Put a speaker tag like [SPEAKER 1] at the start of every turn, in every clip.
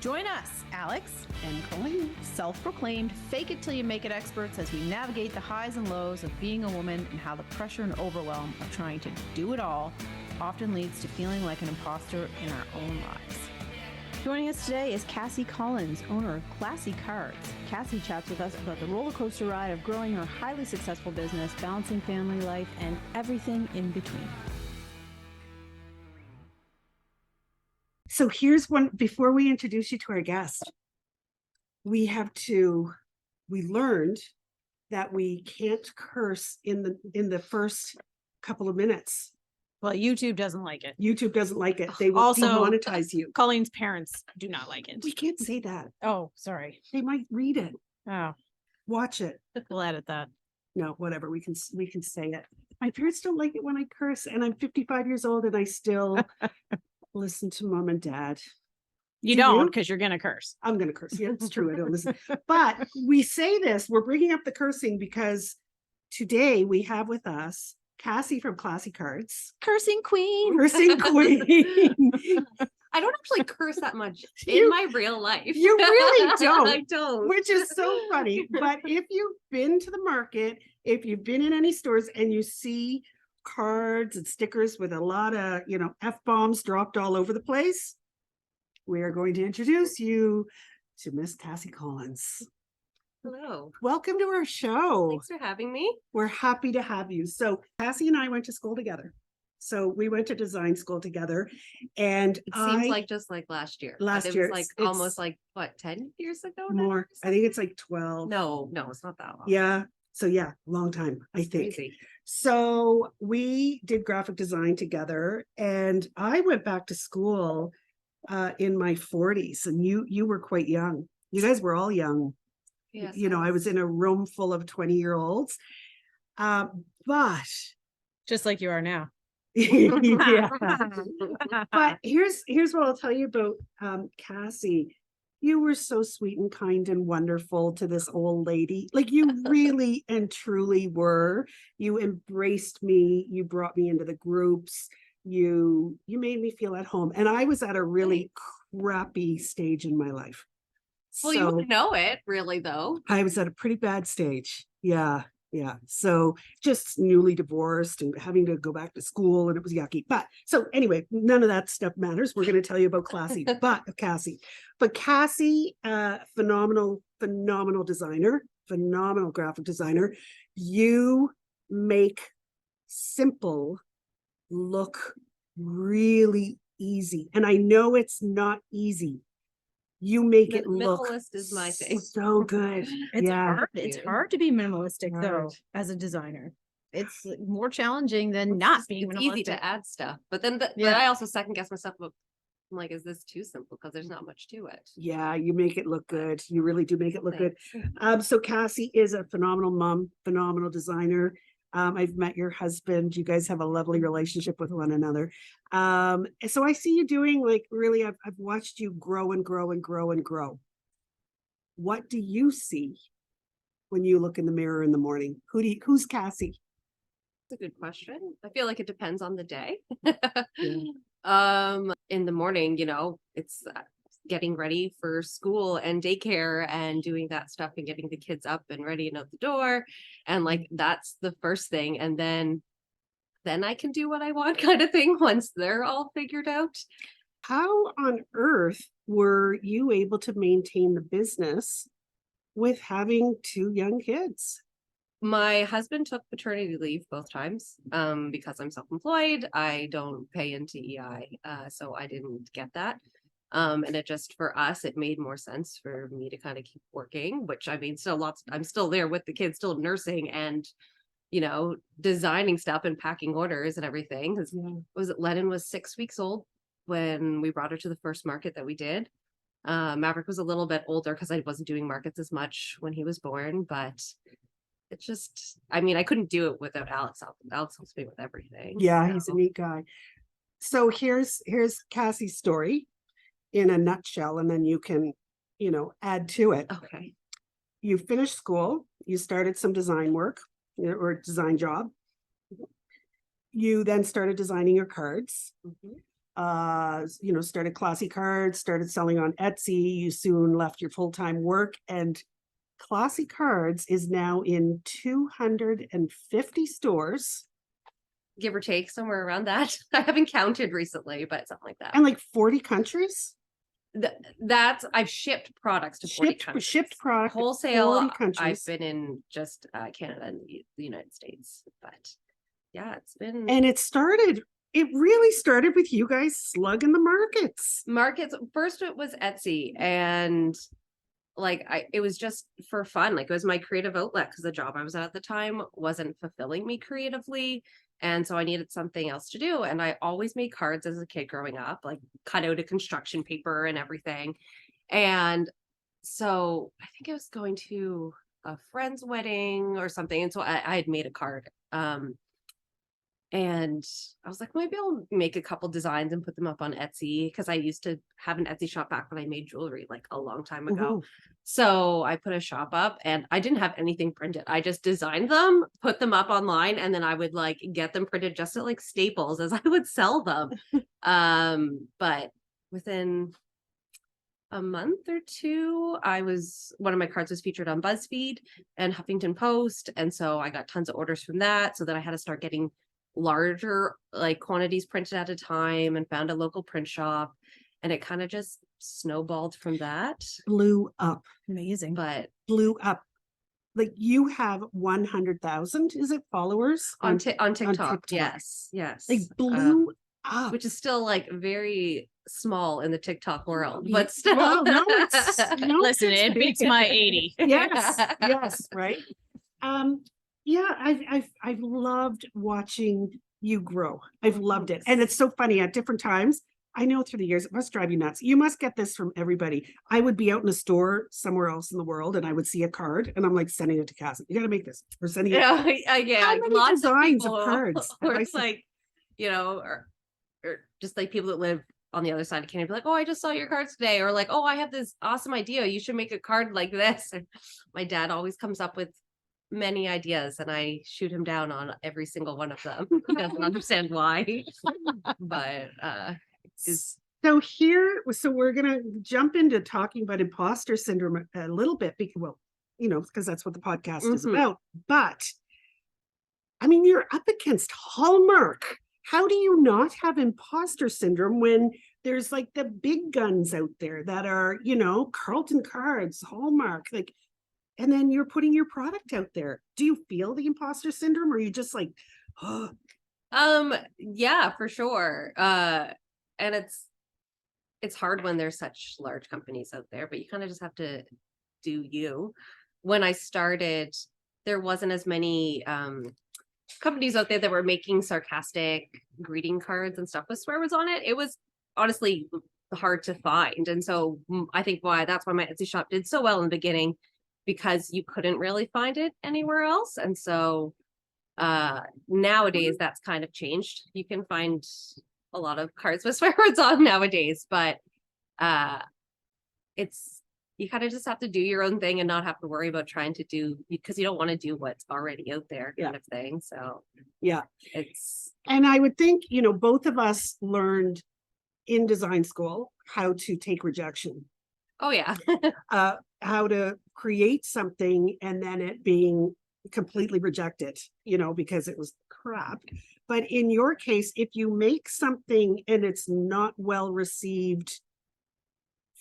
[SPEAKER 1] Join us, Alix
[SPEAKER 2] and Colleen,
[SPEAKER 1] self-proclaimed fake it till you make it experts, as we navigate the highs and lows of being a woman and how the pressure and overwhelm of trying to do it all often leads to feeling like an imposter in our own lives. Joining us today is Cassie Collins, owner of Classy Cards. Cassie chats with us about the roller coaster ride of growing her highly successful business, balancing family life, and everything in between.
[SPEAKER 2] So here's one, before we introduce you to our guest, we learned that we can't curse in the first couple of minutes.
[SPEAKER 1] Well, YouTube doesn't like it.
[SPEAKER 2] YouTube doesn't like it. They will
[SPEAKER 1] Also
[SPEAKER 2] demonetize you.
[SPEAKER 1] Colleen's parents do not like it.
[SPEAKER 2] We can't say that.
[SPEAKER 1] Oh, sorry.
[SPEAKER 2] They might read it.
[SPEAKER 1] Oh,
[SPEAKER 2] Watch it.
[SPEAKER 1] we'll edit that.
[SPEAKER 2] No, whatever. We can say it. My parents don't like it when I curse, and I'm 55 years old and I still listen to mom and dad.
[SPEAKER 1] You don't, because you're going to curse.
[SPEAKER 2] I'm going to curse. Yeah, it's true. I don't listen. But we say this, we're bringing up the cursing because today we have with us Cassie from Classy Cards.
[SPEAKER 1] Cursing queen.
[SPEAKER 2] Cursing queen.
[SPEAKER 3] I don't actually curse that much in my real life.
[SPEAKER 2] You really don't.
[SPEAKER 3] I don't.
[SPEAKER 2] Which is so funny. But if you've been to the market, if you've been in any stores and you see cards and stickers with a lot of, F-bombs dropped all over the place, we are going to introduce you to Miss Cassie Collins.
[SPEAKER 3] Hello.
[SPEAKER 2] Welcome to our show.
[SPEAKER 3] Thanks for having me.
[SPEAKER 2] We're happy to have you. So Cassie and I went to school together. So we went to design school together, and
[SPEAKER 3] It seems like just like last year.
[SPEAKER 2] Last
[SPEAKER 3] It
[SPEAKER 2] year,
[SPEAKER 3] was like
[SPEAKER 2] it's
[SPEAKER 3] almost like what, 10 years ago now
[SPEAKER 2] more.
[SPEAKER 3] or
[SPEAKER 2] I think it's like 12.
[SPEAKER 3] No, it's not that long.
[SPEAKER 2] Yeah. So yeah, long time, I think.
[SPEAKER 3] Crazy.
[SPEAKER 2] So we did graphic design together, and I went back to school in my 40s, and you were quite young. You guys were all young.
[SPEAKER 3] Yes,
[SPEAKER 2] I was in a room full of 20-year-olds. But
[SPEAKER 1] Just like you are now.
[SPEAKER 2] yeah. But here's what I'll tell you about Cassie. You were so sweet and kind and wonderful to this old lady. Like, you really and truly were. You embraced me. You brought me into the groups. You made me feel at home. And I was at a really crappy stage in my life.
[SPEAKER 3] Well, you wouldn't know it really, though.
[SPEAKER 2] I was at a pretty bad stage. Yeah. So just newly divorced and having to go back to school, and it was yucky. But so anyway, none of that stuff matters. We're going to tell you about Cassie, but Cassie, phenomenal designer, phenomenal graphic designer. You make simple look really easy. And I know it's not easy. You make it look
[SPEAKER 3] minimalist is my thing.
[SPEAKER 2] So good.
[SPEAKER 1] It's hard to be minimalistic though,
[SPEAKER 2] Hard.
[SPEAKER 1] as a designer. It's more challenging than not being
[SPEAKER 3] It's
[SPEAKER 1] minimalistic.
[SPEAKER 3] easy to add stuff, but then but
[SPEAKER 1] Yeah.
[SPEAKER 3] I also second guess myself. I'm like, is this too simple? Because there's not much to it.
[SPEAKER 2] Yeah, you make it look good. You really do make it look good.
[SPEAKER 3] Thanks.
[SPEAKER 2] So Cassie is a phenomenal mom, phenomenal designer. I've met your husband. You guys have a lovely relationship with one another. So I see you doing, like, really, I've watched you grow and grow and grow and grow. What do you see when you look in the mirror in the morning? Who's Cassie?
[SPEAKER 3] That's a good question. I feel like it depends on the day.
[SPEAKER 2] Yeah.
[SPEAKER 3] In the morning, it's getting ready for school and daycare and doing that stuff and getting the kids up and ready and out the door. And like, that's the first thing. And then I can do what I want, kind of thing, once they're all figured out.
[SPEAKER 2] How on earth were you able to maintain the business with having 2 young kids?
[SPEAKER 3] My husband took paternity leave both times because I'm self-employed. I don't pay into EI, so I didn't get that. And it just, for us, it made more sense for me to kind of keep working, which I mean, I'm still there with the kids, still nursing and, designing stuff and packing orders and everything. Because Lennon was 6 weeks old when we brought her to the first market that we did. Maverick was a little bit older because I wasn't doing markets as much when he was born, but it's just, I mean, I couldn't do it without Alix. Alix helps me with everything.
[SPEAKER 2] Yeah, he's a neat guy. So here's Cassie's story in a nutshell, and then you can, add to it.
[SPEAKER 3] Okay.
[SPEAKER 2] You finished school, you started some design work or design job. You then started designing your cards.
[SPEAKER 3] Mhm.
[SPEAKER 2] started Classy Cards, started selling on Etsy. You soon left your full-time work, and Classy Cards is now in 250 stores
[SPEAKER 3] Give or take somewhere around that. I haven't counted recently, but something like that.
[SPEAKER 2] and like 40 countries.
[SPEAKER 3] That's I've shipped products to 40 countries.
[SPEAKER 2] Shipped product to
[SPEAKER 3] Wholesale.
[SPEAKER 2] 40 countries.
[SPEAKER 3] I've been in just Canada and the United States, but yeah, it's been
[SPEAKER 2] And it really started with you guys slugging the markets.
[SPEAKER 3] First it was Etsy, and like it was just for fun. Like it was my creative outlet because the job I was at the time wasn't fulfilling me creatively. And so I needed something else to do. And I always made cards as a kid growing up, like cut out of construction paper and everything. And so I think I was going to a friend's wedding or something. And so I had made a card. And I was like, maybe I'll make a couple designs and put them up on Etsy, because I used to have an Etsy shop back when I made jewelry like a long time ago.
[SPEAKER 2] Ooh.
[SPEAKER 3] So I put a shop up and I didn't have anything printed. I just designed them, put them up online, and then I would like get them printed just at like Staples as I would sell them. But within a month or two, one of my cards was featured on BuzzFeed and Huffington Post. And so I got tons of orders from that. So then I had to start getting larger like quantities printed at a time, and found a local print shop, and it kind of just snowballed from that.
[SPEAKER 2] Blew up.
[SPEAKER 1] Amazing.
[SPEAKER 3] But
[SPEAKER 2] Blew up. Like you have 100,000, is it, followers
[SPEAKER 3] on TikTok,
[SPEAKER 2] TikTok.
[SPEAKER 3] yes.
[SPEAKER 2] They blew up.
[SPEAKER 3] which is still like very small in the TikTok world, but still.
[SPEAKER 2] Well,
[SPEAKER 1] Listen, it beats my 80.
[SPEAKER 2] Yes, right. I've loved watching you grow. I've loved it. And it's so funny at different times. I know through the years, it must drive you nuts. You must get this from everybody. I would be out in a store somewhere else in the world, and I would see a card, and I'm like sending it to Cassie. You got to make this. We're sending it.
[SPEAKER 3] Yeah.
[SPEAKER 2] How many
[SPEAKER 3] Lots
[SPEAKER 2] designs
[SPEAKER 3] of
[SPEAKER 2] of cards have
[SPEAKER 3] Or
[SPEAKER 2] I
[SPEAKER 3] it's
[SPEAKER 2] seen?
[SPEAKER 3] like, or just like people that live on the other side of Canada be like, oh, I just saw your cards today. Or like, oh, I have this awesome idea. You should make a card like this. And my dad always comes up with many ideas, and I shoot him down on every single one of them. He doesn't understand why. But
[SPEAKER 2] so we're gonna jump into talking about imposter syndrome a little bit, because that's what the podcast is about. But I mean, you're up against Hallmark. How do you not have imposter syndrome when there's like the big guns out there that are, Carlton Cards, Hallmark, like, and then you're putting your product out there? Do you feel the imposter syndrome, or are you just like, oh?
[SPEAKER 3] Yeah, for sure. And it's hard when there's such large companies out there, but you kind of just have to do you. When I started, there wasn't as many companies out there that were making sarcastic greeting cards and stuff with swear words on it. It was honestly hard to find. And so I think that's why my Etsy shop did so well in the beginning, because you couldn't really find it anywhere else. And so nowadays that's kind of changed. You can find a lot of cards with swear words on nowadays, but you kind of just have to do your own thing and not have to worry about trying to do, because you don't want to do what's already out there kind of thing. So
[SPEAKER 2] yeah,
[SPEAKER 3] and
[SPEAKER 2] I would think, both of us learned in design school how to take rejection.
[SPEAKER 3] Oh yeah.
[SPEAKER 2] How to create something and then it being completely rejected, because it was crap. But in your case, if you make something and it's not well received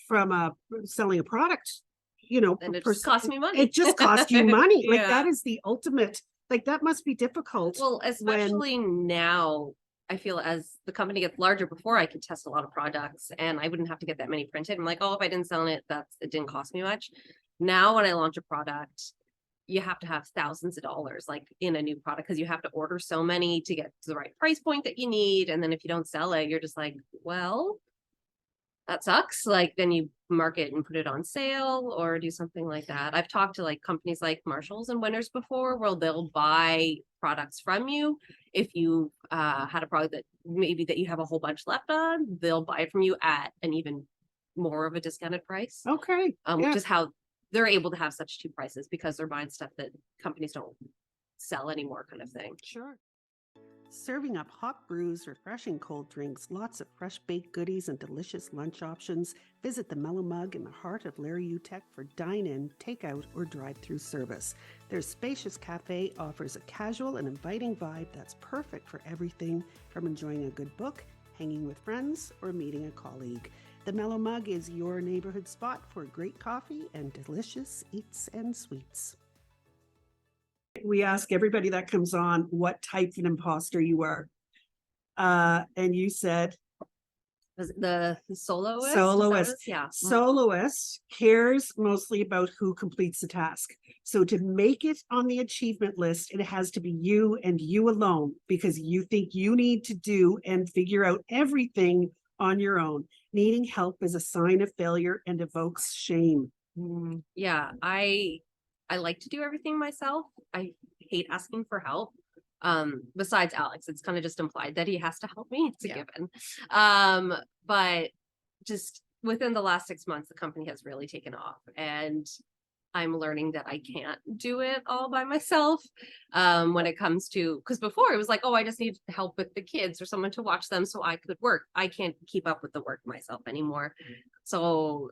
[SPEAKER 2] from selling a product,
[SPEAKER 3] and it just cost me money.
[SPEAKER 2] It just cost you money. Like that is the ultimate, like that must be difficult.
[SPEAKER 3] Well, especially now, I feel as the company gets larger. Before I could test a lot of products and I wouldn't have to get that many printed. I'm like, oh, if I didn't sell it, it didn't cost me much. Now, when I launch a product, you have to have thousands of dollars like in a new product, because you have to order so many to get to the right price point that you need. And then if you don't sell it, you're just like, well, that sucks. Like then you market and put it on sale or do something like that. I've talked to like companies like Marshalls and Winners before, where they'll buy products from you. If you had a product that you have a whole bunch left on, they'll buy it from you at an even more of a discounted price.
[SPEAKER 2] Okay.
[SPEAKER 3] Which is how they're able to have such cheap prices, because they're buying stuff that companies don't sell anymore, kind of thing.
[SPEAKER 2] Sure. Serving up hot brews, refreshing cold drinks, lots of fresh baked goodies, and delicious lunch options. Visit the Mellow Mug in the heart of Larry Utech for dine-in, takeout, or drive-through service. Their spacious cafe offers a casual and inviting vibe that's perfect for everything from enjoying a good book, hanging with friends, or meeting a colleague. The Mellow Mug is your neighborhood spot for great coffee and delicious eats and sweets. We ask everybody that comes on what type of imposter you are. And you said
[SPEAKER 3] Was it the soloist? Is that what
[SPEAKER 2] soloist.
[SPEAKER 3] it's- Yeah.
[SPEAKER 2] Soloist cares mostly about who completes the task. So to make it on the achievement list, it has to be you and you alone, because you think you need to do and figure out everything on your own. Needing help is a sign of failure and evokes shame.
[SPEAKER 3] Yeah, I like to do everything myself. I hate asking for help. Besides Alix, it's kind of just implied that he has to help me. It's a given. But just within the last 6 months, the company has really taken off, and I'm learning that I can't do it all by myself. When it comes to, because before it was like, oh, I just need help with the kids or someone to watch them so I could work. I can't keep up with the work myself anymore. So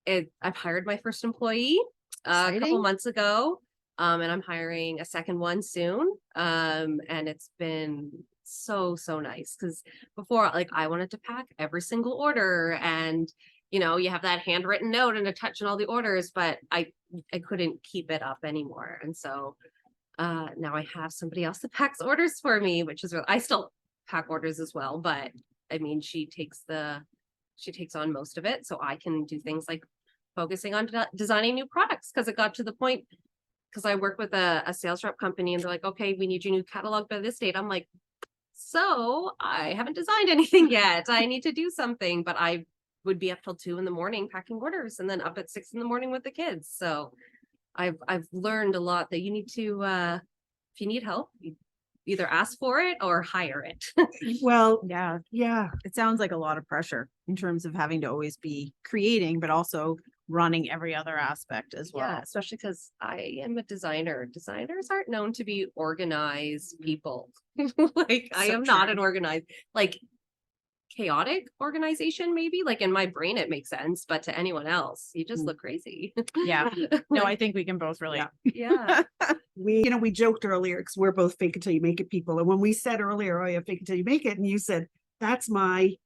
[SPEAKER 3] I've hired my first employee a couple
[SPEAKER 1] Exciting.
[SPEAKER 3] months ago. And I'm hiring a second one soon. And it's been so nice, because before, like, I wanted to pack every single order, and you have that handwritten note and a touch on all the orders, but I couldn't keep it up anymore. And so now I have somebody else that packs orders for me, which is I still pack orders as well, but I mean, she takes on most of it, so I can do things like focusing on designing new products, because it got to the point, because I work with a sales rep company, and they're like, okay, we need your new catalog by this date. I'm like, so I haven't designed anything yet. I need to do something, but I would be up till 2 a.m. packing orders, and then up at 6 a.m. with the kids. So I've learned a lot that you need to, if you need help, you either ask for it or hire it.
[SPEAKER 2] Well,
[SPEAKER 1] Yeah,
[SPEAKER 2] yeah,
[SPEAKER 1] it sounds like a lot of pressure in terms of having to always be creating, but also running every other aspect as well.
[SPEAKER 3] Yeah, especially because I am a designer. Designers aren't known to be organized people. Like, I am not an organized, like, chaotic organization, maybe. Like, in my brain it makes sense, but to anyone else, you just look crazy.
[SPEAKER 1] Yeah. No, I think we can both relate.
[SPEAKER 3] Yeah.
[SPEAKER 2] we joked earlier because we're both fake it till you make it people. And when we said earlier, oh yeah, fake it till you make it, and you said, that's my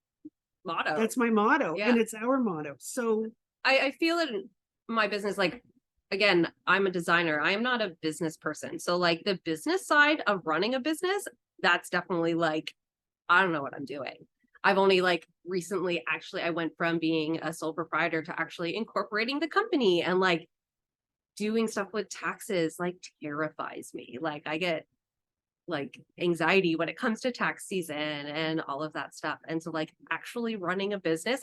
[SPEAKER 3] Motto.
[SPEAKER 2] And it's our motto. So
[SPEAKER 3] I feel it in my business, like, again, I'm a designer. I am not a business person. So, like, the business side of running a business, that's definitely like, I don't know what I'm doing. I've only, like, recently, actually, I went from being a sole proprietor to actually incorporating the company, and, like, doing stuff with taxes, like, terrifies me. Like, I get, like, anxiety when it comes to tax season and all of that stuff. And so, like, actually running a business,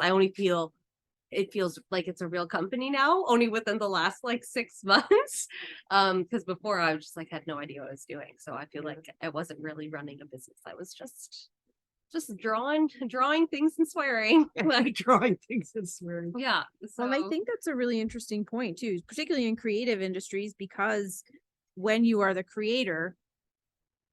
[SPEAKER 3] it feels like it's a real company now, only within the last, like, 6 months. Because before I was just, like, had no idea what I was doing. So I feel like I wasn't really running a business. I was just drawing things and swearing. Like,
[SPEAKER 2] drawing things and swearing.
[SPEAKER 3] yeah.
[SPEAKER 1] Well, I think that's a really interesting point too, particularly in creative industries, because when you are the creator,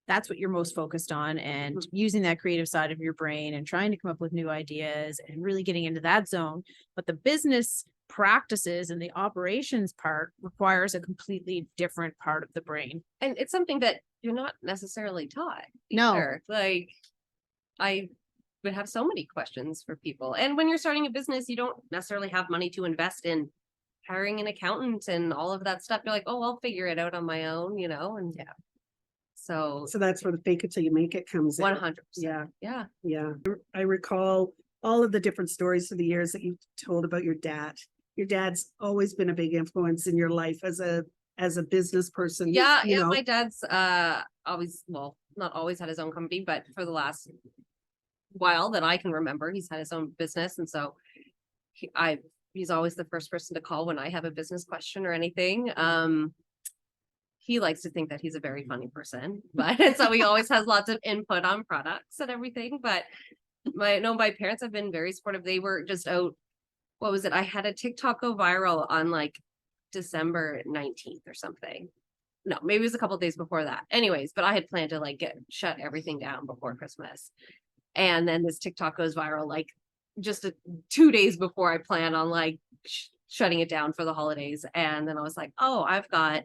[SPEAKER 1] that's what you're most focused on, and using that creative side of your brain and trying to come up with new ideas and really getting into that zone. But the business practices and the operations part requires a completely different part of the brain.
[SPEAKER 3] And it's something that you're not necessarily taught.
[SPEAKER 1] No.
[SPEAKER 3] Either. Like, I would have so many questions for people. And when you're starting a business, you don't necessarily have money to invest in hiring an accountant and all of that stuff. You're like, oh, I'll figure it out on my own, and
[SPEAKER 1] Yeah.
[SPEAKER 2] So that's where the fake it till you make it comes in.
[SPEAKER 3] 100%.
[SPEAKER 2] Yeah.
[SPEAKER 3] Yeah.
[SPEAKER 2] Yeah. I recall all of the different stories through the years that you told about your dad. Your dad's always been a big influence in your life as a business person.
[SPEAKER 3] Yeah. Yeah. My dad's always, well, not always had his own company, but for the last while that I can remember, he's had his own business. And so he's always the first person to call when I have a business question or anything. He likes to think that he's a very funny person, but so he always has lots of input on products and everything. But my parents have been very supportive. They were just out. What was it? I had a TikTok go viral on, like, December 19th or something. no, maybe it was a couple days before that. Anyways, but I had planned to like shut everything down before Christmas. And then this TikTok goes viral like just 2 days before I plan on like shutting it down for the holidays. And then I was like, oh, I've got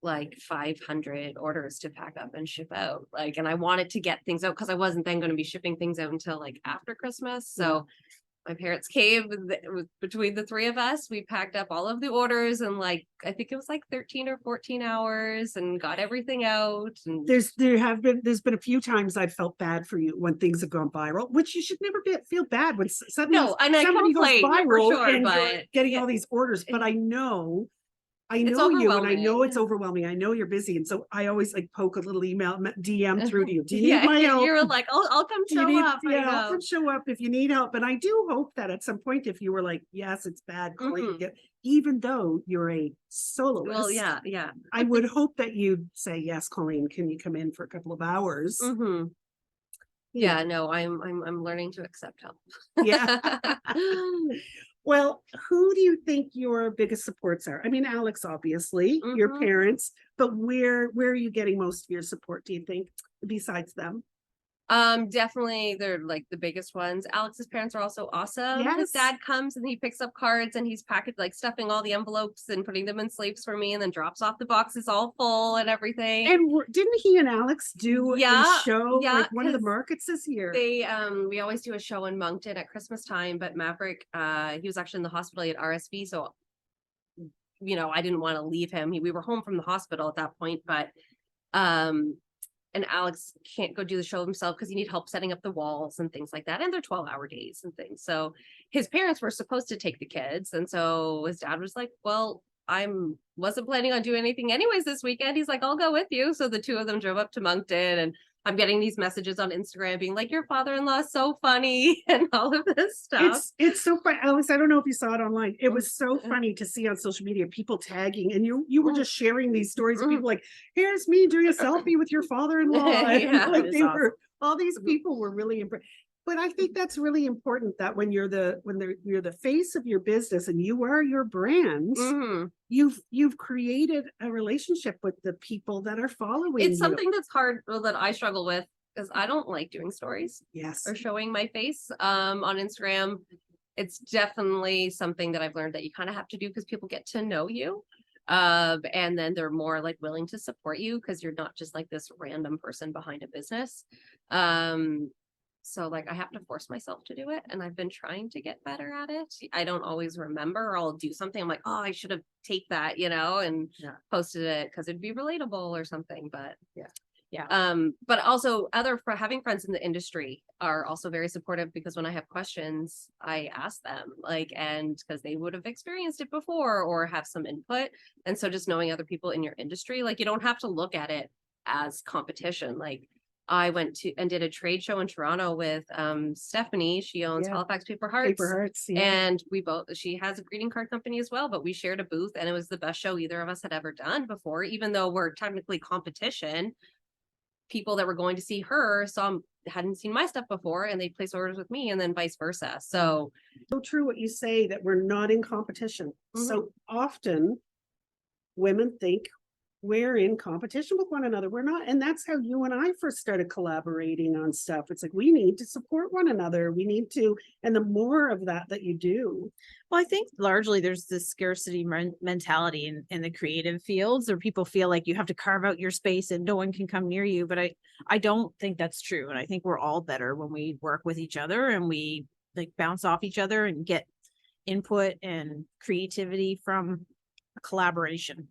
[SPEAKER 3] like 500 orders to pack up and ship out. Like, and I wanted to get things out because I wasn't then going to be shipping things out until like after Christmas. So my parents came between the three of us. We packed up all of the orders and like, I think it was like 13 or 14 hours and got everything out. And
[SPEAKER 2] there's been a few times I've felt bad for you when things have gone viral, which you should never feel bad when somebody goes viral
[SPEAKER 3] sure,
[SPEAKER 2] and
[SPEAKER 3] but
[SPEAKER 2] you're getting all these orders. But I know
[SPEAKER 3] It's
[SPEAKER 2] you, and I know
[SPEAKER 3] overwhelming.
[SPEAKER 2] it's overwhelming. I know you're busy, and so I always like poke a little email, DM through to you. Do you need my help?
[SPEAKER 3] You're like, I'll come
[SPEAKER 2] Do you
[SPEAKER 3] show
[SPEAKER 2] need-
[SPEAKER 3] up.
[SPEAKER 2] Yeah, I'll come show up if you need help. And I do hope that at some point, if you were like, yes, it's bad, Colleen, even though you're a soloist.
[SPEAKER 3] Well, yeah.
[SPEAKER 2] I would hope that you'd say, yes, Colleen, can you come in for a couple of hours?
[SPEAKER 3] Yeah, no, I'm learning to accept help.
[SPEAKER 2] Yeah. Well, who do you think your biggest supports are? I mean, Alix, obviously, your parents, but where are you getting most of your support, do you think, besides them?
[SPEAKER 3] Definitely they're like the biggest ones. Alex's parents are also awesome.
[SPEAKER 2] Yes.
[SPEAKER 3] His dad comes and he picks up cards and he's stuffing all the envelopes and putting them in sleeves for me and then drops off the boxes all full and everything.
[SPEAKER 2] And didn't he and Alix do a show like one of the
[SPEAKER 3] 'cause
[SPEAKER 2] markets this year?
[SPEAKER 3] They we always do a show in Moncton at Christmas time, but Maverick he was actually in the hospital at RSV, so I didn't want to leave him. We were home from the hospital at that point, but and Alix can't go do the show himself because he need help setting up the walls and things like that. And they're 12-hour days and things. So his parents were supposed to take the kids. And so his dad was like, well, wasn't planning on doing anything anyways this weekend. He's like, I'll go with you. So the two of them drove up to Moncton, and I'm getting these messages on Instagram being like, your father-in-law is so funny and all of this stuff.
[SPEAKER 2] It's so funny. Alix, I don't know if you saw it online. It was so funny to see on social media people tagging, and you were just sharing these stories of people like, here's me doing a selfie with your father-in-law.
[SPEAKER 3] Yeah,
[SPEAKER 2] all these people were really impressed. But I think that's really important that when you're the face of your business and you are your brand, you've created a relationship with the people that are following you.
[SPEAKER 3] It's something that's hard, that I struggle with, because I don't like doing stories.
[SPEAKER 2] Yes.
[SPEAKER 3] Or showing my face on Instagram. It's definitely something that I've learned that you kind of have to do because people get to know you. And then they're more like willing to support you because you're not just like this random person behind a business. So like I have to force myself to do it, and I've been trying to get better at it. I don't always remember, or I'll do something. I'm like, oh, I should have taped that, and posted it because it'd be relatable or something. But but also having friends in the industry are also very supportive, because when I have questions, I ask them, and because they would have experienced it before or have some input. And so just knowing other people in your industry, you don't have to look at it as competition. I went to and did a trade show in Toronto with Stephanie. She owns Halifax Paper Hearts. And she has a greeting card company as well, but we shared a booth, and it was the best show either of us had ever done before. Even though we're technically competition, people that were going to see her hadn't seen my stuff before, and they placed orders with me, and then vice versa. So
[SPEAKER 2] true what you say, that we're not in competition. So often women think we're in competition with one another. We're not. And that's how you and I first started collaborating on stuff. It's like, we need to support one another. We need to, and the more of that you do.
[SPEAKER 1] Well, I think largely there's this scarcity mentality in the creative fields, where people feel like you have to carve out your space and no one can come near you. But I don't think that's true. And I think we're all better when we work with each other and we bounce off each other and get input and creativity from a collaboration.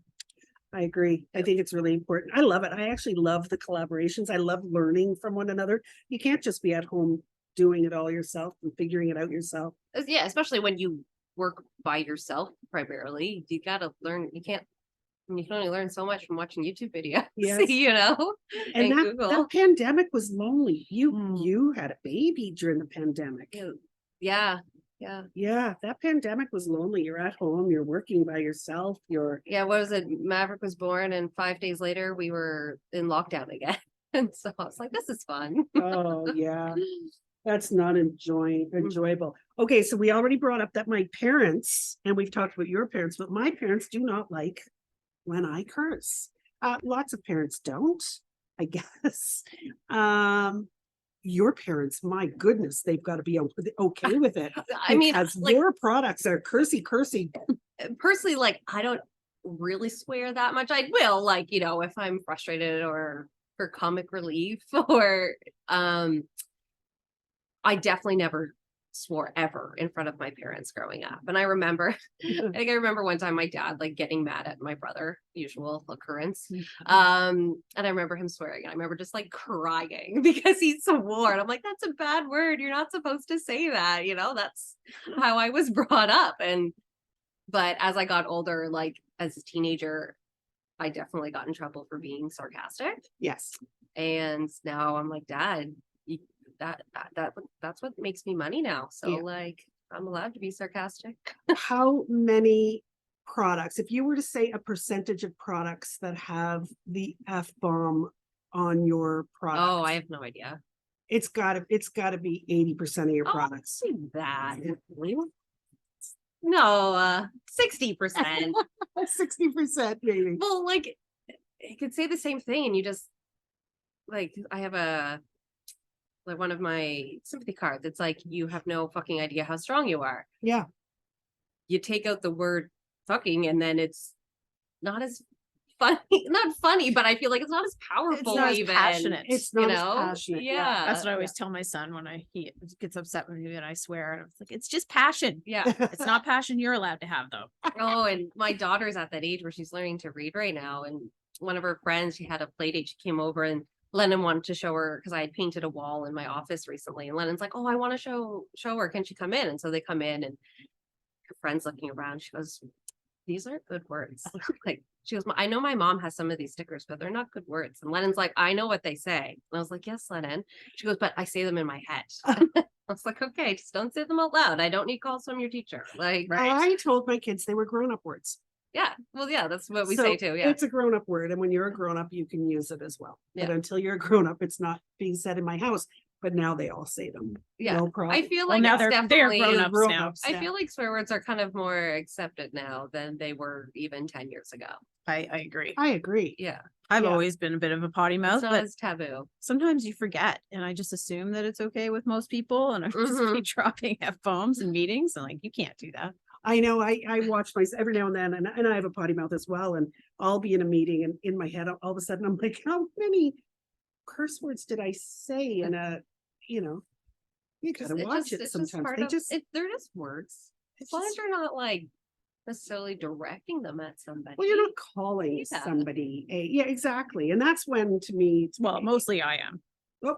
[SPEAKER 2] I agree. I think it's really important. I love it. I actually love the collaborations. I love learning from one another. You can't just be at home doing it all yourself and figuring it out yourself.
[SPEAKER 3] Yeah, especially when you work by yourself primarily. You got to learn. You can only learn so much from watching YouTube videos.
[SPEAKER 2] Yes. And that pandemic was lonely. You had a baby during the pandemic.
[SPEAKER 3] Yeah.
[SPEAKER 2] That pandemic was lonely. You're at home, you're working by yourself, what
[SPEAKER 3] was it? Maverick was born, and 5 days later we were in lockdown again. And so I was like, this is fun.
[SPEAKER 2] Oh yeah. That's not enjoyable. Okay, so we already brought up that my parents, and we've talked about your parents, but my parents do not like when I curse. Lots of parents don't, I guess. Your parents, my goodness, they've got to be okay with it.
[SPEAKER 3] I mean,
[SPEAKER 2] because
[SPEAKER 3] like,
[SPEAKER 2] your products are cursy.
[SPEAKER 3] personally, like, I don't really swear that much. I will, like, you know, if I'm frustrated or for comic relief or I definitely never swore ever in front of my parents growing up. And I remember, I think I remember one time my dad like getting mad at my brother, usual occurrence. And I remember him swearing. And I remember just like crying because he swore. And I'm like, that's a bad word. You're not supposed to say that. You know, that's how I was brought up. But as I got older, like as a teenager, I definitely got in trouble for being sarcastic.
[SPEAKER 2] Yes.
[SPEAKER 3] And now I'm like, Dad, that's what makes me money now. So
[SPEAKER 2] Yeah.
[SPEAKER 3] like I'm allowed to be sarcastic.
[SPEAKER 2] How many products, if you were to say a percentage of products that have the F-bomb on your product?
[SPEAKER 3] Oh, I have no idea.
[SPEAKER 2] It's gotta be 80% of your products.
[SPEAKER 3] See that. No, 60%.
[SPEAKER 2] 60% maybe.
[SPEAKER 3] Well, like you could say the same thing and you just like I have like one of my sympathy cards. It's like you have no fucking idea how strong you are.
[SPEAKER 2] Yeah.
[SPEAKER 3] You take out the word fucking and then it's not as funny, not funny, but I feel like it's not as powerful.
[SPEAKER 1] It's not as
[SPEAKER 3] even.
[SPEAKER 1] passionate.
[SPEAKER 2] It's not
[SPEAKER 3] you
[SPEAKER 2] as
[SPEAKER 3] know?
[SPEAKER 2] passionate.
[SPEAKER 3] Yeah.
[SPEAKER 1] That's what I always tell my son when he gets upset with me and I swear. And I was like, it's just passion.
[SPEAKER 3] Yeah.
[SPEAKER 1] It's not passion you're allowed to have though.
[SPEAKER 3] Oh, and my daughter's at that age where she's learning to read right now. And one of her friends, she had a play date. She came over and Lennon wanted to show her because I had painted a wall in my office recently. And Lennon's like, oh, I want to show her. Can she come in? And so they come in and her friend's looking around. She goes, these aren't good words. Like she goes, I know my mom has some of these stickers, but they're not good words. And Lennon's like, I know what they say. And I was like, yes, Lennon. She goes, but I say them in my head. I was like, okay, just don't say them out loud. I don't need calls from your teacher. Like,
[SPEAKER 2] I told my kids they were grown-up words.
[SPEAKER 3] yeah, well, yeah, that's what we
[SPEAKER 2] So
[SPEAKER 3] say too. Yeah,
[SPEAKER 2] it's a grown-up word, and when you're a grown-up, you can use it as well. But
[SPEAKER 3] Yeah.
[SPEAKER 2] until you're a grown-up, it's not being said in my house. But now they all say them.
[SPEAKER 3] yeah.
[SPEAKER 2] No problem.
[SPEAKER 3] I feel
[SPEAKER 1] Well,
[SPEAKER 3] like
[SPEAKER 1] now
[SPEAKER 3] it's
[SPEAKER 1] they're
[SPEAKER 3] definitely
[SPEAKER 1] grown-ups now.
[SPEAKER 2] Grown-ups,
[SPEAKER 3] I
[SPEAKER 2] yeah.
[SPEAKER 3] feel like swear words are kind of more accepted now than they were even 10 years ago.
[SPEAKER 1] I agree.
[SPEAKER 2] I agree.
[SPEAKER 3] Yeah,
[SPEAKER 1] I've
[SPEAKER 2] yeah.
[SPEAKER 1] always been a bit of a potty mouth,
[SPEAKER 3] it's not
[SPEAKER 1] but
[SPEAKER 3] as taboo.
[SPEAKER 1] sometimes you forget. And I just assume that it's okay with most people. And I'm just
[SPEAKER 3] Mhm.
[SPEAKER 1] keep dropping F-bombs in meetings. And like, you can't do that.
[SPEAKER 2] I know. I watch myself every now and then, and I have a potty mouth as well. And I'll be in a meeting, and in my head, all of a sudden, I'm like, how many curse words did I say in a, you know? You gotta watch it
[SPEAKER 3] It's
[SPEAKER 2] sometimes.
[SPEAKER 3] just part
[SPEAKER 2] They
[SPEAKER 3] of
[SPEAKER 2] just,
[SPEAKER 3] they're just words. As long as you're not like necessarily directing them at somebody.
[SPEAKER 2] well, you're not calling
[SPEAKER 3] Yeah.
[SPEAKER 2] somebody a, yeah, exactly. And that's when, to me, it's
[SPEAKER 1] Well, mostly I am.
[SPEAKER 2] oh,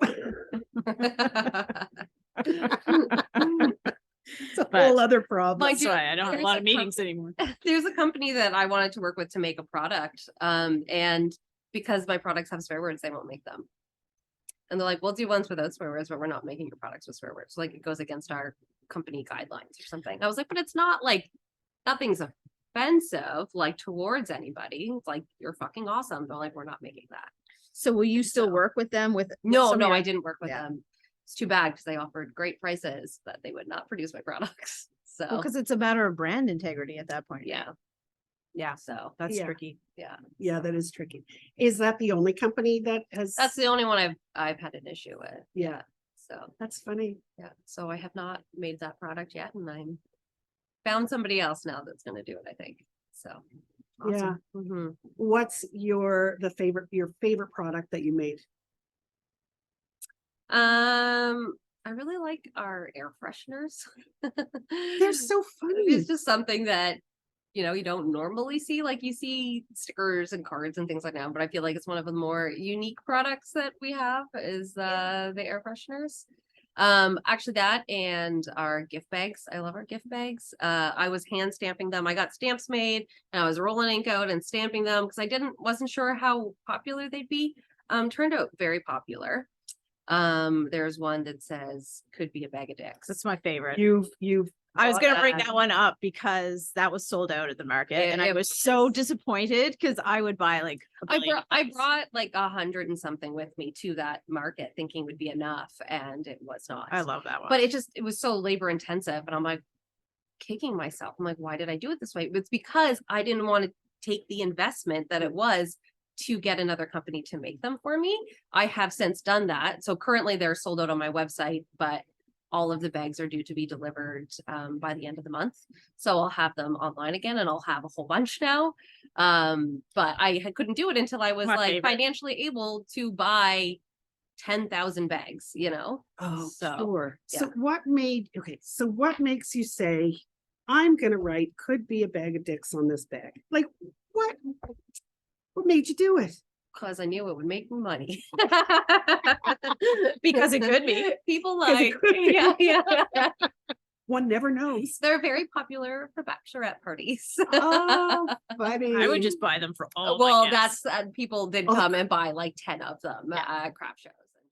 [SPEAKER 2] it's a
[SPEAKER 1] But-
[SPEAKER 2] whole other problem.
[SPEAKER 3] Mind
[SPEAKER 1] That's
[SPEAKER 3] you,
[SPEAKER 1] why I don't have a
[SPEAKER 3] there's
[SPEAKER 1] lot of
[SPEAKER 3] a
[SPEAKER 1] meetings anymore.
[SPEAKER 3] There's a company that I wanted to work with to make a product. And because my products have swear words, they won't make them. And they're like, we'll do ones without swear words, but we're not making your products with swear words. Like it goes against our company guidelines or something. I was like, but it's not like nothing's offensive, like towards anybody. It's like, you're fucking awesome. They're like, we're not making that.
[SPEAKER 1] So will you still
[SPEAKER 3] So-
[SPEAKER 1] work with them with
[SPEAKER 3] No,
[SPEAKER 1] some of
[SPEAKER 3] no,
[SPEAKER 1] your-
[SPEAKER 3] I didn't work with
[SPEAKER 1] Yeah.
[SPEAKER 3] them. It's too bad because they offered great prices, but they would not produce my products. So
[SPEAKER 1] because it's a matter of brand integrity at that point.
[SPEAKER 3] yeah. Yeah. So
[SPEAKER 1] That's
[SPEAKER 2] Yeah.
[SPEAKER 1] tricky.
[SPEAKER 3] yeah.
[SPEAKER 2] Yeah, that is tricky. Is that the only company that has?
[SPEAKER 3] That's the only one I've had an issue with.
[SPEAKER 2] Yeah.
[SPEAKER 3] So
[SPEAKER 2] That's funny.
[SPEAKER 3] yeah. So I have not made that product yet, and I'm found somebody else now that's gonna do it, I think. So
[SPEAKER 2] Yeah.
[SPEAKER 3] Mhm.
[SPEAKER 2] What's your favorite product that you made?
[SPEAKER 3] I really like our air fresheners.
[SPEAKER 2] They're so funny.
[SPEAKER 3] It's just something that you don't normally see. Like you see stickers and cards and things like that, but I feel like it's one of the more unique products that we have is the air fresheners. Actually that and our gift bags. I love our gift bags. I was hand stamping them. I got stamps made and I was rolling ink out and stamping them because wasn't sure how popular they'd be. Turned out very popular. There's one that says could be a bag of dicks.
[SPEAKER 1] That's my favorite.
[SPEAKER 2] You've
[SPEAKER 1] I was
[SPEAKER 3] bought
[SPEAKER 1] gonna bring
[SPEAKER 3] that.
[SPEAKER 1] that one up because that was sold out at the market, and I
[SPEAKER 3] It
[SPEAKER 1] was so disappointed because I would buy like a billion
[SPEAKER 3] I
[SPEAKER 1] of those.
[SPEAKER 3] brought like 100 and something with me to that market thinking would be enough, and it was not.
[SPEAKER 1] I love that one.
[SPEAKER 3] But it was so labor intensive, and I'm like kicking myself. I'm like, why did I do it this way? It's because I didn't want to take the investment that it was to get another company to make them for me. I have since done that. So currently they're sold out on my website, but all of the bags are due to be delivered by the end of the month. So I'll have them online again, and I'll have a whole bunch now. But I couldn't do it until I was financially able to buy 10,000 bags, you know?
[SPEAKER 2] Oh,
[SPEAKER 3] So,
[SPEAKER 2] sure.
[SPEAKER 3] yeah.
[SPEAKER 2] So what makes you say, I'm going to write could be a bag of dicks on this bag? Like, what made you do it?
[SPEAKER 3] Because I knew it would make me money.
[SPEAKER 1] Because it could be.
[SPEAKER 3] People
[SPEAKER 2] 'Cause it
[SPEAKER 3] like,
[SPEAKER 2] could be.
[SPEAKER 3] yeah.
[SPEAKER 2] One never knows.
[SPEAKER 3] They're very popular for bachelorette parties.
[SPEAKER 2] Oh, funny.
[SPEAKER 1] I would just buy them for all.
[SPEAKER 3] Well, that's people did
[SPEAKER 2] Oh.
[SPEAKER 3] come and buy like 10 of them at crap shows.
[SPEAKER 2] One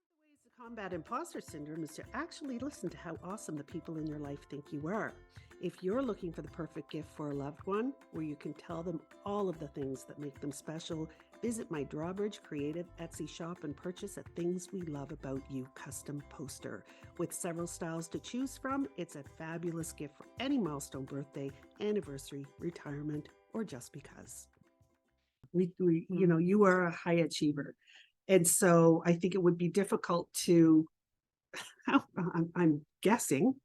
[SPEAKER 2] of the ways to combat imposter syndrome is to actually listen to how awesome the people in your life think you are. If you're looking for the perfect gift for a loved one, where you can tell them all of the things that make them special, visit my Drawbridge Creative Etsy shop and purchase a Things We Love About You custom poster. With several styles to choose from, it's a fabulous gift for any milestone, birthday, anniversary, retirement, or just because. You are a high achiever. And so I think it would be difficult to, I'm guessing,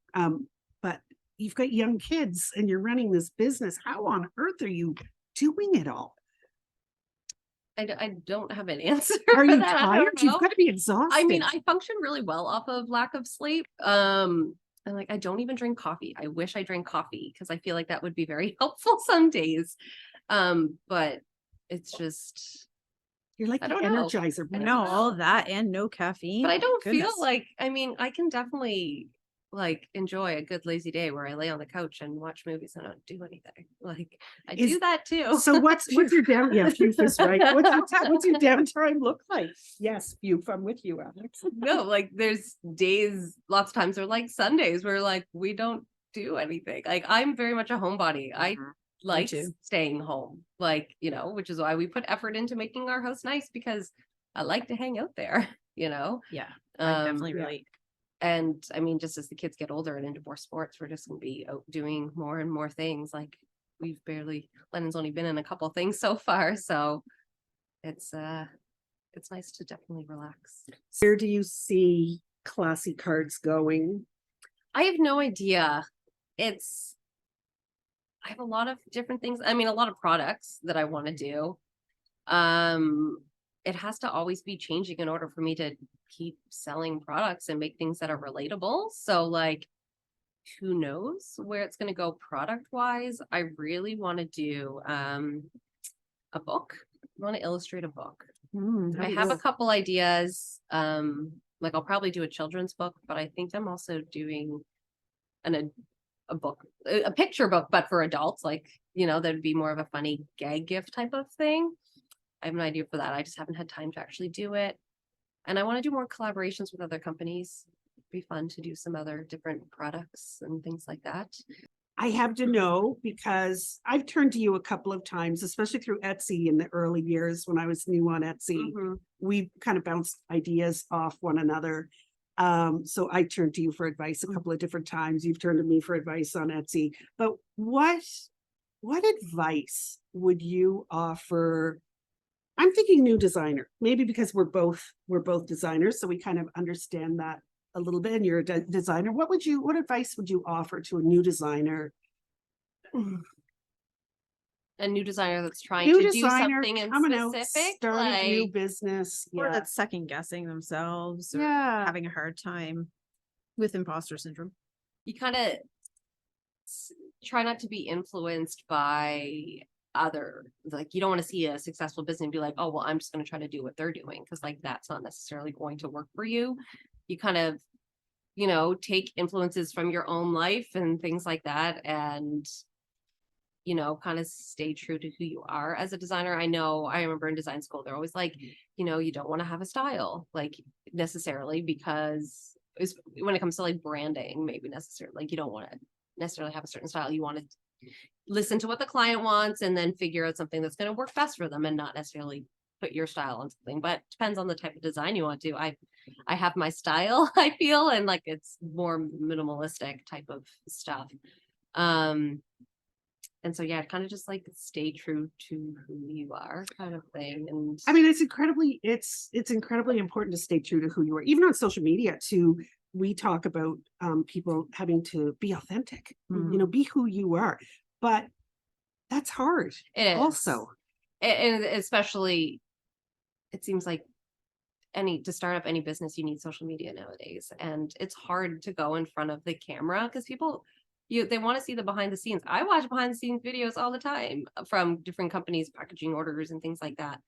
[SPEAKER 2] but you've got young kids and you're running this business. How on earth are you doing it all?
[SPEAKER 3] I don't have an answer.
[SPEAKER 2] Are you
[SPEAKER 3] for that. I don't
[SPEAKER 2] tired? You've
[SPEAKER 3] know.
[SPEAKER 2] got to be exhausted.
[SPEAKER 3] I mean, I function really well off of lack of sleep. And like, I don't even drink coffee. I wish I drank coffee because I feel like that would be very helpful some days. But it's just,
[SPEAKER 2] You're like
[SPEAKER 3] I
[SPEAKER 2] an
[SPEAKER 3] don't know.
[SPEAKER 2] energizer.
[SPEAKER 3] I don't
[SPEAKER 1] No,
[SPEAKER 3] know.
[SPEAKER 1] all of that and no caffeine.
[SPEAKER 3] but I don't
[SPEAKER 1] Goodness.
[SPEAKER 3] feel like, I mean, I can definitely like enjoy a good lazy day where I lay on the couch and watch movies and not do anything. Like I do that too.
[SPEAKER 2] So what's your down? Yeah, Fufe is right. What's your downtime look like? Yes, Fufe, I'm with you, Alex.
[SPEAKER 3] No, like there's days, lots of times they're like Sundays where like we don't do anything. Like I'm very much a homebody. I like
[SPEAKER 1] too.
[SPEAKER 3] staying home, like, you know, which is why we put effort into making our house nice, because I like to hang out there, you know?
[SPEAKER 1] Yeah, I definitely
[SPEAKER 2] yeah.
[SPEAKER 1] relate.
[SPEAKER 3] And I mean, just as the kids get older and into more sports, we're just gonna be out doing more and more things. Like Lennon's only been in a couple things so far, so it's nice to definitely relax.
[SPEAKER 2] Where do you see Classy Cards going?
[SPEAKER 3] I have no idea. I have a lot of different things. I mean, a lot of products that I want to do. It has to always be changing in order for me to keep selling products and make things that are relatable. So like, who knows where it's going to go product wise. I really want to do a book. I want to illustrate a book. I have a couple ideas. Like I'll probably do a children's book, but I think I'm also doing a book, a picture book, but for adults. Like, you know, that'd be more of a funny gag gift type of thing. I have an idea for that. I just haven't had time to actually do it. And I want to do more collaborations with other companies. It'd be fun to do some other different products and things like that.
[SPEAKER 2] I have to know because I've turned to you a couple of times, especially through Etsy in the early years when I was new on Etsy. We kind of bounced ideas off one another. So I turned to you for advice a couple of different times. You've turned to me for advice on Etsy. But what advice would you offer? I'm thinking new designer, maybe because we're both designers, so we kind of understand that a little bit. And you're a designer. What advice would you offer to a new designer?
[SPEAKER 3] A new designer that's trying to do something in
[SPEAKER 2] coming out,
[SPEAKER 3] specific,
[SPEAKER 2] starting a new
[SPEAKER 3] like
[SPEAKER 2] business,
[SPEAKER 1] Or that's second guessing themselves or
[SPEAKER 2] yeah,
[SPEAKER 1] having a hard time with imposter syndrome.
[SPEAKER 3] you kind of try not to be influenced by like you don't want to see a successful business and be like, oh well, I'm just going to try to do what they're doing, because like that's not necessarily going to work for you. You kind of, you know, take influences from your own life and things like that, and you know, kind of stay true to who you are as a designer. I remember in design school they're always like, you know, you don't want to have a style like necessarily, because when it comes to like branding, maybe necessarily like you don't want to necessarily have a certain style. You want to listen to what the client wants and then figure out something that's going to work best for them, and not necessarily put your style on something. But it depends on the type of design you want to do. I have my style, I feel, and like it's more minimalistic type of stuff. And so, yeah, kind of just like stay true to who you are kind of thing. And
[SPEAKER 2] I mean, it's incredibly important to stay true to who you are, even on social media too. We talk about people having to be authentic, be who you are, but that's hard.
[SPEAKER 3] it is
[SPEAKER 2] Also.
[SPEAKER 3] And especially, it seems like to start up any business, you need social media nowadays. And it's hard to go in front of the camera because people, they want to see the behind the scenes. I watch behind the scenes videos all the time from different companies, packaging orders and things like that.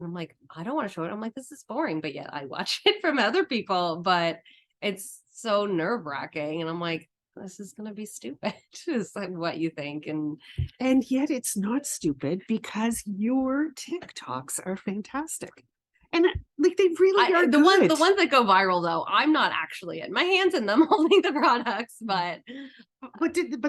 [SPEAKER 3] And I'm like, I don't want to show it. I'm like, this is boring, but yet I watch it from other people, but it's so nerve wracking. And I'm like, this is going to be stupid. It's like what you think. And
[SPEAKER 2] yet it's not stupid because your TikToks are fantastic. And like they really are
[SPEAKER 3] the
[SPEAKER 2] good.
[SPEAKER 3] ones that go viral though, I'm not actually in my hands in them holding the products, but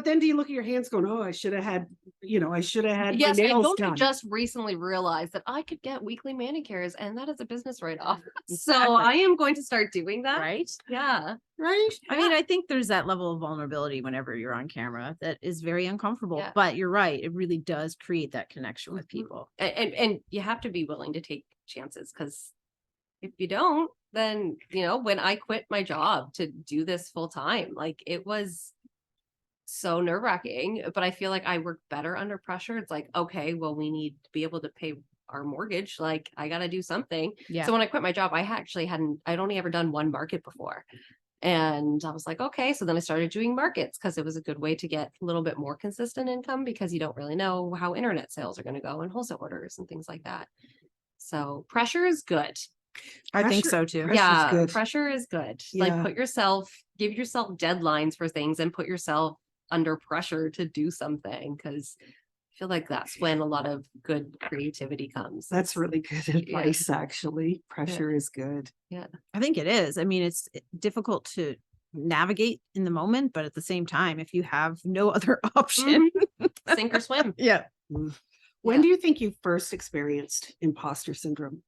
[SPEAKER 2] then do you look at your hands going, oh, I should have had my
[SPEAKER 3] yes, I
[SPEAKER 2] nails
[SPEAKER 3] don't
[SPEAKER 2] done.
[SPEAKER 3] just recently realized that I could get weekly manicures and that is a business write-off. So
[SPEAKER 1] Exactly.
[SPEAKER 3] I am going to start doing that.
[SPEAKER 1] Right?
[SPEAKER 3] Yeah.
[SPEAKER 2] Right?
[SPEAKER 1] I mean, I think there's that level of vulnerability whenever you're on camera that is very uncomfortable,
[SPEAKER 3] Yeah.
[SPEAKER 1] but you're right. It really does create that connection with people.
[SPEAKER 3] And you have to be willing to take chances, because if you don't, then when I quit my job to do this full time, like it was so nerve-wracking, but I feel like I work better under pressure. It's like, okay, well, we need to be able to pay our mortgage. Like I got to do something.
[SPEAKER 1] Yeah.
[SPEAKER 3] So when I quit my job, I'd only ever done one market before. And I was like, okay. So then I started doing markets because it was a good way to get a little bit more consistent income, because you don't really know how internet sales are going to go and wholesale orders and things like that. So pressure is good.
[SPEAKER 1] I think so too.
[SPEAKER 2] Pressure's
[SPEAKER 3] Yeah,
[SPEAKER 2] good.
[SPEAKER 3] pressure is good.
[SPEAKER 2] Yeah.
[SPEAKER 3] Like give yourself deadlines for things and put yourself under pressure to do something, because I feel like that's when a lot of good creativity comes.
[SPEAKER 2] That's really good advice, actually. Pressure is good.
[SPEAKER 3] Yeah.
[SPEAKER 1] I think it is. I mean, it's difficult to navigate in the moment, but at the same time, if you have no other option,
[SPEAKER 3] Sink or swim.
[SPEAKER 1] yeah.
[SPEAKER 2] When do you think you first experienced imposter syndrome?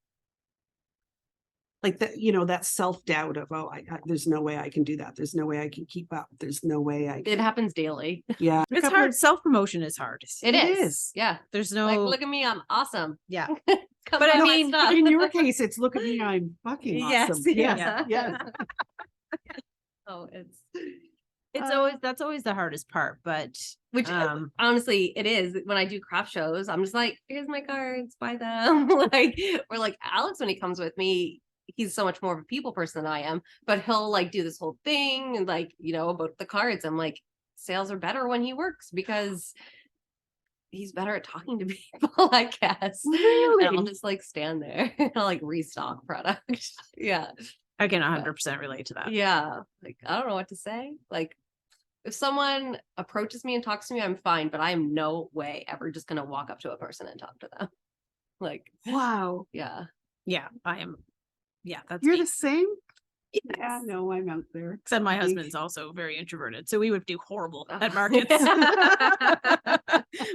[SPEAKER 2] Like that self-doubt of, oh, there's no way I can do that. There's no way I can keep up. There's no way I can.
[SPEAKER 3] It happens daily.
[SPEAKER 2] Yeah.
[SPEAKER 1] It's hard. Self-promotion is hard.
[SPEAKER 3] It
[SPEAKER 2] It
[SPEAKER 3] is.
[SPEAKER 2] is.
[SPEAKER 3] Yeah.
[SPEAKER 1] There's no,
[SPEAKER 3] Like, look at me, I'm awesome.
[SPEAKER 1] yeah.
[SPEAKER 3] Come
[SPEAKER 1] But I
[SPEAKER 3] buy my
[SPEAKER 1] mean,
[SPEAKER 3] stuff.
[SPEAKER 2] In your case, it's look at me, I'm fucking
[SPEAKER 3] Yes,
[SPEAKER 2] awesome.
[SPEAKER 3] yeah.
[SPEAKER 2] Yes.
[SPEAKER 3] Oh,
[SPEAKER 1] that's always the hardest part, but
[SPEAKER 3] which honestly it is. When I do craft shows, I'm just like, here's my cards, buy them. Or like Alix, when he comes with me, he's so much more of a people person than I am, but he'll like do this whole thing and about the cards. I'm like, sales are better when he works because he's better at talking to people, I guess.
[SPEAKER 2] Really?
[SPEAKER 3] And I'll just like stand there and I'll like restock product. Yeah.
[SPEAKER 1] I can 100% relate to that.
[SPEAKER 3] Yeah. Like, I don't know what to say. Like, if someone approaches me and talks to me, I'm fine, but I am no way ever just going to walk up to a person and talk to them. Like,
[SPEAKER 2] Wow.
[SPEAKER 3] yeah.
[SPEAKER 1] Yeah, I am. Yeah, that's
[SPEAKER 2] You're
[SPEAKER 1] me.
[SPEAKER 2] the same?
[SPEAKER 1] Yes.
[SPEAKER 2] Yeah, no, I'm out there.
[SPEAKER 1] Except my husband's also very introverted, so we would do horrible at markets.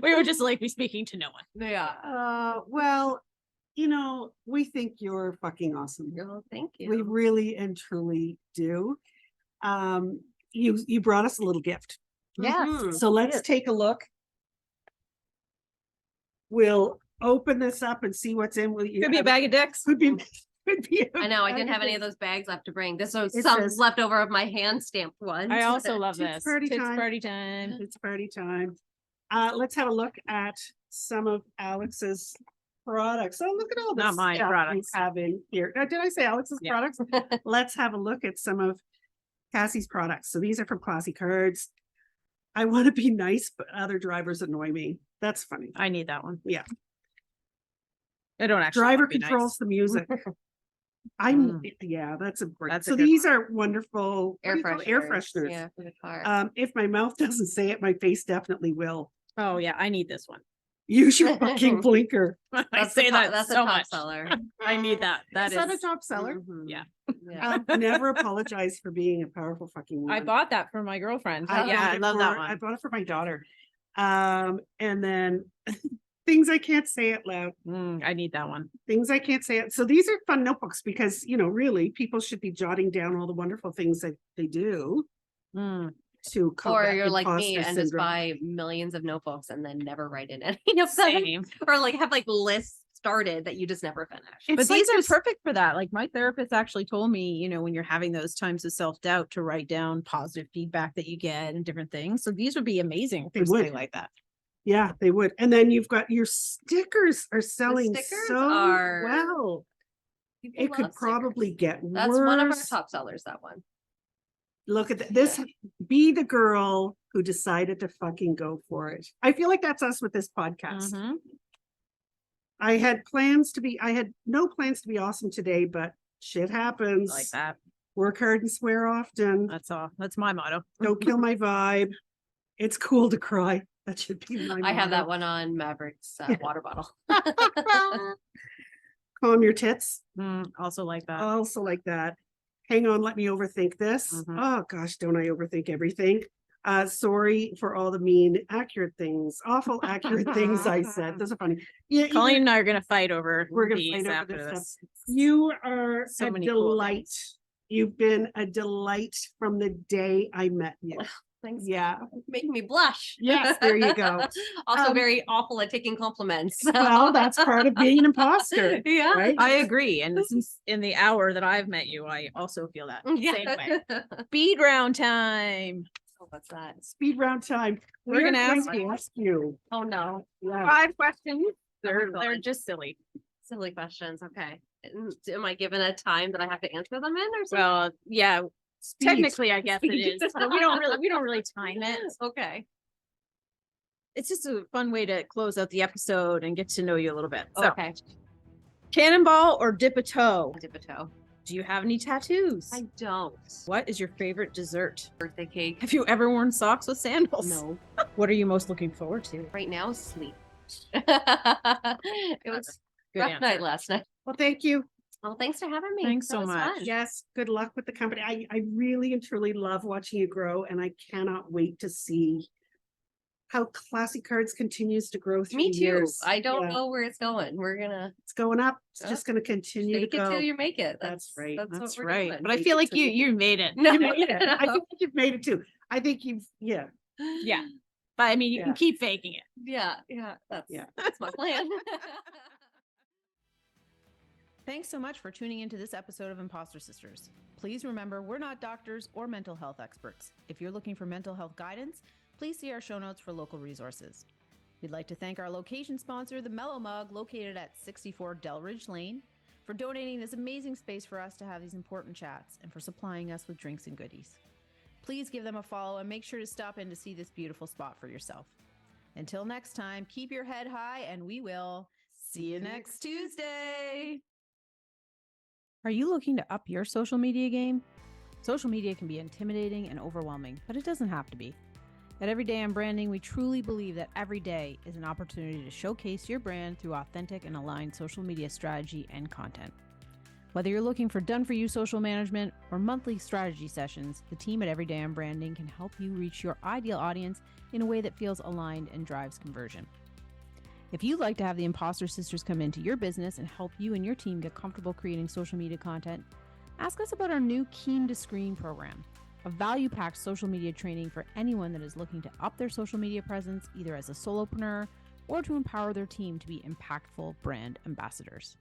[SPEAKER 1] We would just like be speaking to no one.
[SPEAKER 3] Yeah.
[SPEAKER 2] Well, we think you're fucking awesome.
[SPEAKER 3] Oh, thank you.
[SPEAKER 2] We really and truly do. You brought us a little gift.
[SPEAKER 3] Yes.
[SPEAKER 2] So let's take a look. We'll open this up and see what's in.
[SPEAKER 1] Could be a bag of dicks.
[SPEAKER 2] Could be.
[SPEAKER 3] I know I didn't have any of those bags left to bring. This was
[SPEAKER 2] It
[SPEAKER 3] some
[SPEAKER 2] says-
[SPEAKER 3] leftover of my hand stamped ones.
[SPEAKER 1] I also love
[SPEAKER 2] Tits
[SPEAKER 1] this.
[SPEAKER 2] party
[SPEAKER 1] Tits
[SPEAKER 2] time.
[SPEAKER 1] party time.
[SPEAKER 2] It's party time. Let's have a look at some of Alix's products. Oh, look at all this
[SPEAKER 1] Not my
[SPEAKER 2] stuff
[SPEAKER 1] products.
[SPEAKER 2] you have in here. Did I say Alix's
[SPEAKER 1] Yeah.
[SPEAKER 2] products? Let's have a look at some of Cassie's products. So these are from Classy Cards. I want to be nice, but other drivers annoy me. That's funny.
[SPEAKER 1] I need that one.
[SPEAKER 2] Yeah.
[SPEAKER 1] I don't actually.
[SPEAKER 2] Driver
[SPEAKER 1] wanna be
[SPEAKER 2] controls
[SPEAKER 1] nice.
[SPEAKER 2] the music. Yeah, that's a great.
[SPEAKER 1] That's a
[SPEAKER 2] So
[SPEAKER 1] good
[SPEAKER 2] these are wonderful
[SPEAKER 3] Air
[SPEAKER 2] what do you call it? Air fresheners.
[SPEAKER 3] Yeah, for the car.
[SPEAKER 2] If my mouth doesn't say it, my face definitely will.
[SPEAKER 1] Oh yeah, I need this one.
[SPEAKER 2] Use your fucking blinker.
[SPEAKER 1] I
[SPEAKER 3] That's
[SPEAKER 1] say that
[SPEAKER 3] that's
[SPEAKER 1] so
[SPEAKER 3] a top
[SPEAKER 1] much.
[SPEAKER 3] seller.
[SPEAKER 1] I need that. That
[SPEAKER 2] Is that a
[SPEAKER 1] is.
[SPEAKER 2] top seller?
[SPEAKER 3] Mhm.
[SPEAKER 1] Yeah.
[SPEAKER 3] Yeah.
[SPEAKER 2] Never apologize for being a powerful fucking woman.
[SPEAKER 1] I bought that for my girlfriend.
[SPEAKER 2] I
[SPEAKER 1] yeah,
[SPEAKER 2] bought
[SPEAKER 1] I
[SPEAKER 2] it
[SPEAKER 1] love that
[SPEAKER 2] for- I
[SPEAKER 1] one.
[SPEAKER 2] bought it for my daughter. And then things I can't say out loud.
[SPEAKER 1] I need that one.
[SPEAKER 2] Things I can't say. So these are fun notebooks because, really people should be jotting down all the wonderful things that they do. to
[SPEAKER 3] Or
[SPEAKER 2] combat
[SPEAKER 3] you're like me
[SPEAKER 2] imposter
[SPEAKER 3] and just
[SPEAKER 2] syndrome.
[SPEAKER 3] buy millions of notebooks and then never write in any of them.
[SPEAKER 1] Same.
[SPEAKER 3] Or like have like lists started that you just never finish.
[SPEAKER 2] It's
[SPEAKER 1] But
[SPEAKER 2] like
[SPEAKER 1] these are
[SPEAKER 2] this-
[SPEAKER 1] perfect for that. Like my therapist actually told me, you know, when you're having those times of self-doubt to write down positive feedback that you get and different things. So these would be amazing
[SPEAKER 2] They
[SPEAKER 1] for something
[SPEAKER 2] would.
[SPEAKER 1] like that.
[SPEAKER 2] Yeah, they would. And then you've got your stickers are selling
[SPEAKER 3] stickers
[SPEAKER 2] so
[SPEAKER 3] are-
[SPEAKER 2] well.
[SPEAKER 3] People
[SPEAKER 2] It could
[SPEAKER 3] love stickers.
[SPEAKER 2] probably get
[SPEAKER 3] That's
[SPEAKER 2] worse.
[SPEAKER 3] one of our top sellers, that one.
[SPEAKER 2] Look at this. Be the girl who decided to fucking go for it. I feel like that's us with this podcast.
[SPEAKER 1] Mhm.
[SPEAKER 2] I had no plans to be awesome today, but shit happens.
[SPEAKER 1] I like that.
[SPEAKER 2] Work hard and swear often.
[SPEAKER 1] That's all. That's my motto.
[SPEAKER 2] Don't kill my vibe. It's cool to cry. That should be my
[SPEAKER 3] I have that
[SPEAKER 2] motto.
[SPEAKER 3] one on Maverick's water bottle.
[SPEAKER 2] Calm your tits.
[SPEAKER 1] Also like that.
[SPEAKER 2] Also like that. Hang on, let me overthink this.
[SPEAKER 1] Mhm.
[SPEAKER 2] Oh gosh, don't I overthink everything? Sorry for all the mean, accurate things, awful accurate things I said. Those are funny. Yeah,
[SPEAKER 1] Colleen and I are gonna fight over
[SPEAKER 2] we're gonna
[SPEAKER 1] these
[SPEAKER 2] fight over
[SPEAKER 1] after
[SPEAKER 2] this
[SPEAKER 1] this.
[SPEAKER 2] you are
[SPEAKER 1] So
[SPEAKER 2] a
[SPEAKER 1] many cool
[SPEAKER 2] delight.
[SPEAKER 1] things.
[SPEAKER 2] You've been a delight from the day I met you.
[SPEAKER 3] Thanks.
[SPEAKER 2] Yeah.
[SPEAKER 3] Making me blush.
[SPEAKER 2] Yes, there you go.
[SPEAKER 3] Also
[SPEAKER 2] Um,
[SPEAKER 3] very awful at taking compliments.
[SPEAKER 2] Well, that's part of being an imposter,
[SPEAKER 3] Yeah.
[SPEAKER 2] right?
[SPEAKER 1] I agree. And since in the hour that I've met you, I also feel that
[SPEAKER 3] Yeah.
[SPEAKER 1] same way. Speed round time.
[SPEAKER 3] Oh, what's that?
[SPEAKER 2] Speed round time.
[SPEAKER 1] We're gonna ask
[SPEAKER 2] going to
[SPEAKER 1] you.
[SPEAKER 2] ask you.
[SPEAKER 3] Oh no.
[SPEAKER 2] Yeah.
[SPEAKER 1] 5 questions.
[SPEAKER 3] They're
[SPEAKER 1] They're just silly.
[SPEAKER 3] Silly questions. Okay. Am I given a time that I have to answer them in or something?
[SPEAKER 1] Well, yeah,
[SPEAKER 2] Speed.
[SPEAKER 1] technically I guess it
[SPEAKER 3] Speed.
[SPEAKER 1] is, but we don't really time it.
[SPEAKER 3] Okay.
[SPEAKER 1] It's just a fun way to close out the episode and get to know you a little bit. So,
[SPEAKER 3] Okay.
[SPEAKER 1] cannonball or dip a toe?
[SPEAKER 3] Dip a toe.
[SPEAKER 1] Do you have any tattoos?
[SPEAKER 3] I don't.
[SPEAKER 1] What is your favorite dessert?
[SPEAKER 3] Birthday cake.
[SPEAKER 1] Have you ever worn socks with sandals?
[SPEAKER 3] No.
[SPEAKER 1] What are you most looking forward to?
[SPEAKER 3] Right now, sleep. It was
[SPEAKER 1] Good
[SPEAKER 3] rough
[SPEAKER 1] answer.
[SPEAKER 3] night last night.
[SPEAKER 2] Well, thank you.
[SPEAKER 3] Well, thanks for having me.
[SPEAKER 1] Thanks
[SPEAKER 3] That
[SPEAKER 1] so
[SPEAKER 3] was
[SPEAKER 1] much.
[SPEAKER 3] fun.
[SPEAKER 2] Yes, good luck with the company. I really and truly love watching you grow, and I cannot wait to see how Classy Cards continues to grow through
[SPEAKER 3] Me
[SPEAKER 2] the
[SPEAKER 3] too.
[SPEAKER 2] years.
[SPEAKER 3] I don't
[SPEAKER 2] Yeah,
[SPEAKER 3] know where it's going. We're gonna
[SPEAKER 2] It's going up. It's
[SPEAKER 3] Yeah.
[SPEAKER 2] just going to continue to
[SPEAKER 3] take it
[SPEAKER 2] go.
[SPEAKER 3] till you make it.
[SPEAKER 2] That's right.
[SPEAKER 3] That's
[SPEAKER 1] That's
[SPEAKER 3] what we're
[SPEAKER 1] right.
[SPEAKER 3] doing.
[SPEAKER 1] But I
[SPEAKER 2] Make
[SPEAKER 1] feel
[SPEAKER 2] it
[SPEAKER 1] like
[SPEAKER 2] to the-
[SPEAKER 1] you made it.
[SPEAKER 3] No.
[SPEAKER 2] You made it. I think you've made it too. I think yeah.
[SPEAKER 1] Yeah. But I mean, you
[SPEAKER 2] Yeah.
[SPEAKER 1] can keep faking it.
[SPEAKER 3] Yeah.
[SPEAKER 2] Yeah.
[SPEAKER 3] That's my plan.
[SPEAKER 1] Thanks so much for tuning into this episode of Imposter Sisters. Please remember, we're not doctors or mental health experts. If you're looking for mental health guidance, please see our show notes for local resources. We'd like to thank our location sponsor, the Mellow Mug, located at 64 Delridge Lane, for donating this amazing space for us to have these important chats and for supplying us with drinks and goodies. Please give them a follow and make sure to stop in to see this beautiful spot for yourself. Until next time, keep your head high and we will see you next Tuesday. Are you looking to up your social media game? Social media can be intimidating and overwhelming, but it doesn't have to be. At Everyday on Branding, we truly believe that every day is an opportunity to showcase your brand through authentic and aligned social media strategy and content. Whether you're looking for done-for-you social management or monthly strategy sessions, the team at Everyday on Branding can help you reach your ideal audience in a way that feels aligned and drives conversion. If you'd like to have the Imposter Sisters come into your business and help you and your team get comfortable creating social media content, ask us about our new Keen to Screen program, a value-packed social media training for anyone that is looking to up their social media presence either as a solopreneur or to empower their team to be impactful brand ambassadors.